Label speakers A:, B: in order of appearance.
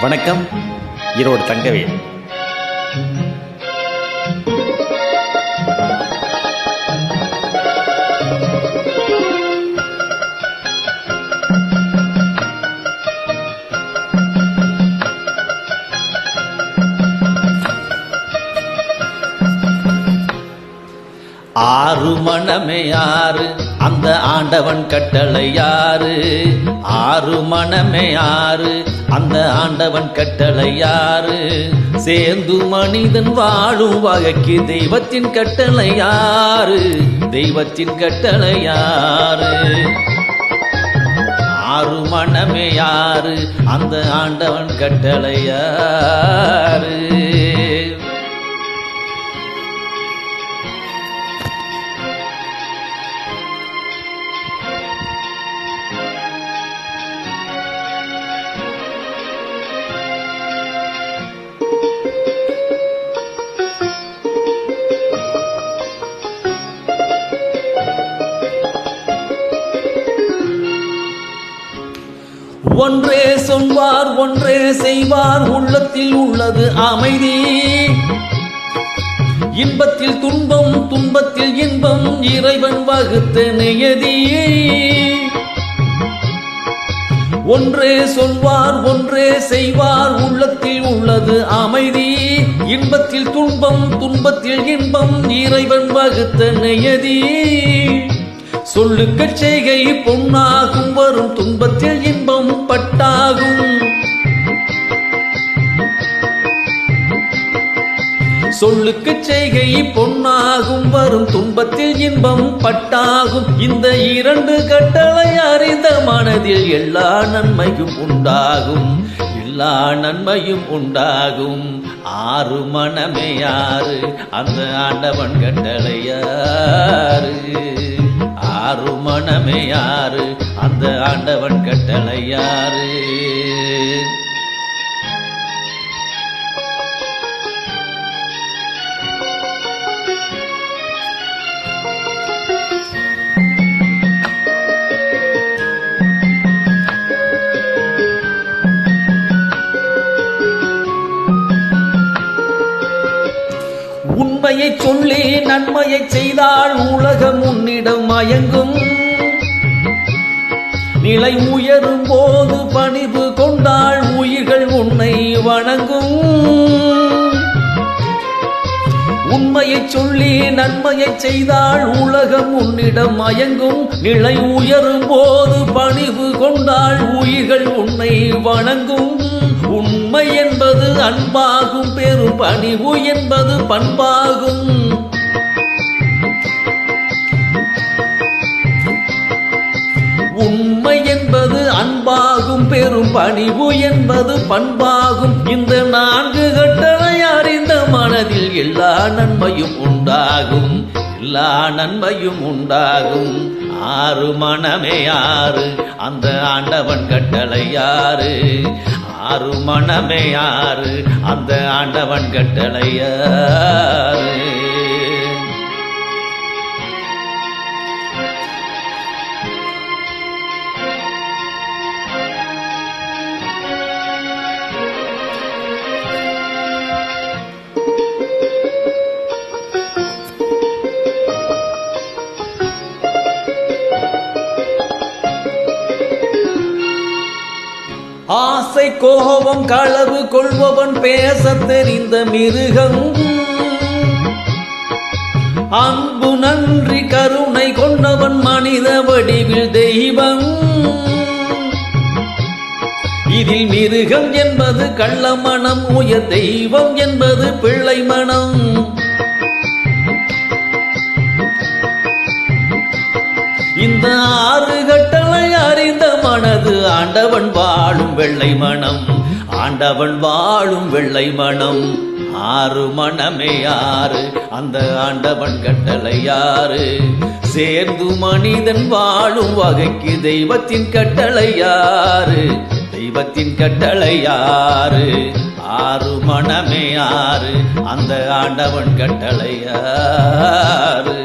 A: வணக்கம். ஈரோடு தங்கவேல். ஆறு மனமே யாரு, அந்த ஆண்டவன் கட்டளை யாரு? ஆறு மனமே யாரு, அந்த ஆண்டவன் கட்டளை யாரு? சேர்ந்து மனிதன் வாழும் வகைக்கு தெய்வத்தின் கட்டளை யாரு? தெய்வத்தின் கட்டளை யாரு? ஆறு மனமே யாரு, அந்த ஆண்டவன் கட்டளை யாரு? ஒன்றே சொல்வார், ஒன்றே செய்வார், உள்ளத்தில் உள்ளது அமைதி. இன்பத்தில் துன்பம், துன்பத்தில் இன்பம், இறைவன் வகுத்த நியதி. ஒன்றே சொல்வார், ஒன்றே செய்வார், உள்ளத்தில் உள்ளது அமைதி. இன்பத்தில் துன்பம், துன்பத்தில் இன்பம், இறைவன் வகுத்த நியதி. சொல்லுக்கு செய்கை பொன்னாகும், வரும் துன்பத்தில் இன்பம் பட்டாகும். சொல்லுக்கு செய்கை பொன்னாகும், வரும் துன்பத்தில் இன்பம் பட்டாகும். இந்த இரண்டு கட்டளை அறிந்த மனதில் எல்லா நன்மையும் உண்டாகும், எல்லா நன்மையும் உண்டாகும். ஆறு மனமே யாரு, அந்த ஆண்டவன் கட்டளை யாரு? ஆறு மனமே யாரு, அந்த ஆண்டவன் கட்டளை யாரு? உண்மையை சொல்லி நன்மையை செய்தால் உலகம் உன்னிடம் மயங்கும். நிலை உயரும் போது பணிவு கொண்டால் உயிர்கள் உன்னை வணங்கும். உண்மையை சொல்லி நன்மையை செய்தால் உலகம் உன்னிடம் மயங்கும். நிலை உயரும் போது பணிவு கொண்டால் உயிர்கள் உன்னை வணங்கும். உண்மை என்பது அன்பாகும், பெரும் பணிவு என்பது பண்பாகும். உண்மை என்பது அன்பாகும், பெரும் பணிவு என்பது பண்பாகும். இந்த நான்கு கட்டளை அறிந்த மனதில் எல்லா நன்மையும் உண்டாகும், எல்லா நன்மையும் உண்டாகும். ஆறு மனமே யாரு, அந்த ஆண்டவன் கட்டளை யாரு? ஆறு மனமே யாரு, அந்த ஆண்டவன் கட்டளை யாரு? ஆசை கோபம் களவு கொள்பவன் பேச தெரிந்த மிருகம். அன்பு நன்றி கருணை கொண்டவன் மனித வடிவில் தெய்வம். இதில் மிருகம் என்பது கள்ள மனம், உயர் தெய்வம் என்பது பிள்ளை மனம். இந்த ஆறு கட்டளை அறிந்த மனது ஆண்டவன் வாழும் வெள்ளை மனம், ஆண்டவன் வாழும் வெள்ளை மனம். ஆறு மனமே யாரு, அந்த ஆண்டவன் கட்டளை யாரு? சேர்ந்து மனிதன் வாழும் வகைக்கு தெய்வத்தின் கட்டளை யாரு? தெய்வத்தின் கட்டளை யாரு? ஆறு மனமே யாரு, அந்த ஆண்டவன் கட்டளை யாரு?